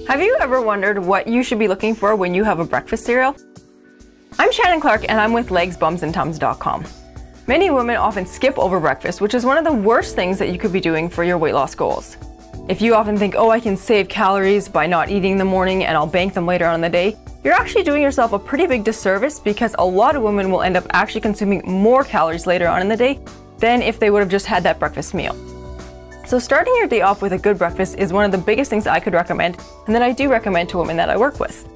Have you ever wondered what you should be looking for when you have a breakfast cereal? I'm Shannon Clark and I'm with legsbumsandtums.com. Many women often skip over breakfast, which is one of the worst things that you could be doing for your weight loss goals. If you often think, oh, I can save calories by not eating in the morning and I'll bank them later on in the day, you're actually doing yourself a pretty big disservice because a lot of women will end up actually consuming more calories later on in the day than if they would have just had that breakfast meal. So starting your day off with a good breakfast is one of the biggest things I could recommend and that I do recommend to women that I work with.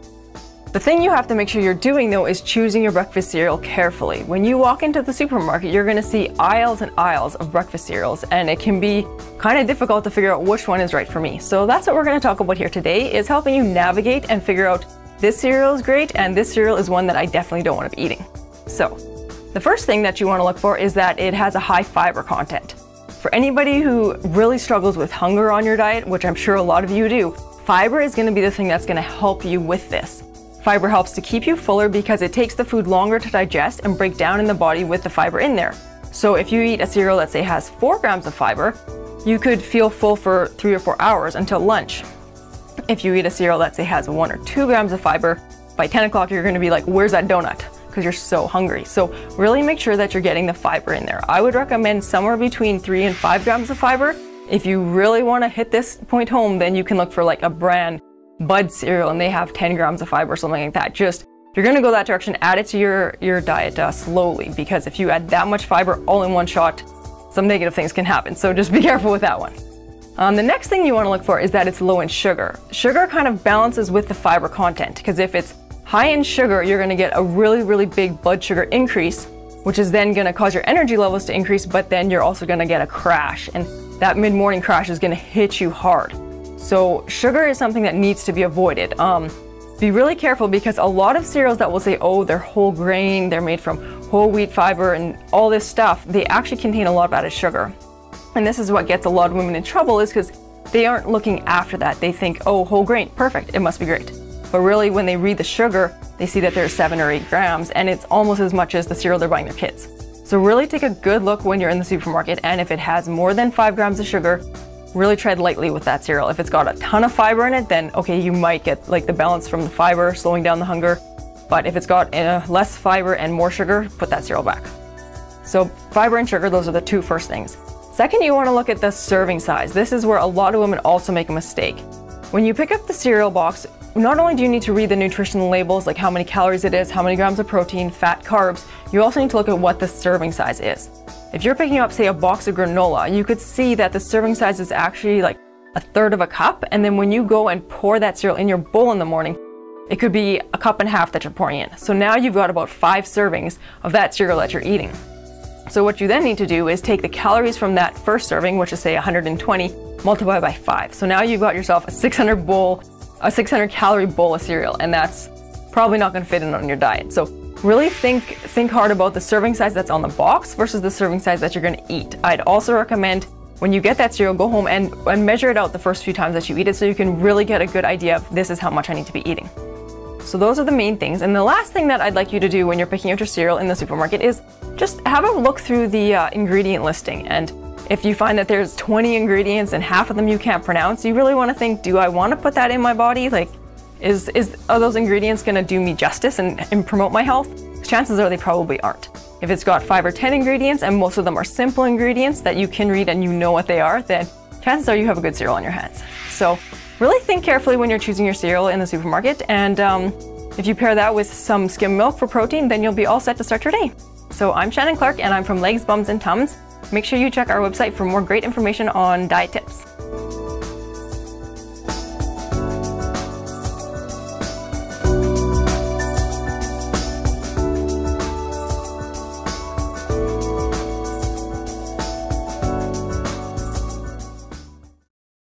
The thing you have to make sure you're doing though is choosing your breakfast cereal carefully. When you walk into the supermarket, you're going to see aisles and aisles of breakfast cereals and it can be kind of difficult to figure out which one is right for me. So that's what we're going to talk about here today, is helping you navigate and figure out this cereal is great and this cereal is one that I definitely don't want to be eating. So the first thing that you want to look for is that it has a high fiber content. For anybody who really struggles with hunger on your diet, which I'm sure a lot of you do, fiber is going to be the thing that's going to help you with this. Fiber helps to keep you fuller because it takes the food longer to digest and break down in the body with the fiber in there. So if you eat a cereal that say has 4 grams of fiber, you could feel full for 3 or 4 hours until lunch. If you eat a cereal that say has 1 or 2 grams of fiber, by 10 o'clock you're going to be like, where's that donut? Because you're so hungry. So really make sure that you're getting the fiber in there. I would recommend somewhere between 3 and 5 grams of fiber. If you really want to hit this point home, then you can look for like a brand Bud cereal and they have 10 grams of fiber or something like that. Just, if you're going to go that direction, add it to your diet slowly, because if you add that much fiber all in one shot, some negative things can happen. So just be careful with that one. The next thing you want to look for is that it's low in sugar. Sugar kind of balances with the fiber content, because if it's high in sugar, you're going to get a really big blood sugar increase, which is then going to cause your energy levels to increase, but then you're also going to get a crash, and that mid-morning crash is going to hit you hard. So sugar is something that needs to be avoided. Be really careful, because a lot of cereals that will say, oh, they're whole grain, they're made from whole wheat fiber and all this stuff, they actually contain a lot of added sugar. And this is what gets a lot of women in trouble, is because they aren't looking after that. They think, oh, whole grain, perfect, it must be great. But really, when they read the sugar, they see that there's 7 or 8 grams, and it's almost as much as the cereal they're buying their kids. So really take a good look when you're in the supermarket, and if it has more than 5 grams of sugar, really tread lightly with that cereal. If it's got a ton of fiber in it, then okay, you might get like the balance from the fiber, slowing down the hunger. But if it's got less fiber and more sugar, put that cereal back. So fiber and sugar, those are the 2 first things. Second, you want to look at the serving size. This is where a lot of women also make a mistake. When you pick up the cereal box, not only do you need to read the nutritional labels, like how many calories it is, how many grams of protein, fat, carbs, you also need to look at what the serving size is. If you're picking up, say, a box of granola, you could see that the serving size is actually like 1/3 of a cup, and then when you go and pour that cereal in your bowl in the morning, it could be 1.5 cups that you're pouring in. So now you've got about 5 servings of that cereal that you're eating. So what you then need to do is take the calories from that first serving, which is say 120, multiply by 5. So now you've got yourself a 600 calorie bowl of cereal, and that's probably not going to fit in on your diet. So really think hard about the serving size that's on the box versus the serving size that you're going to eat. I'd also recommend when you get that cereal, go home and measure it out the first few times that you eat it, so you can really get a good idea of this is how much I need to be eating. So those are the main things. And the last thing that I'd like you to do when you're picking out your cereal in the supermarket is just have a look through the ingredient listing. And if you find that there's 20 ingredients and half of them you can't pronounce, you really want to think, do I want to put that in my body? Like, are those ingredients going to do me justice and promote my health? Chances are they probably aren't. If it's got 5 or 10 ingredients and most of them are simple ingredients that you can read and you know what they are, then chances are you have a good cereal on your hands. So really think carefully when you're choosing your cereal in the supermarket, and if you pair that with some skim milk for protein, then you'll be all set to start your day. So I'm Shannon Clark and I'm from Legs, Bums and Tums. Make sure you check our website for more great information on diet tips.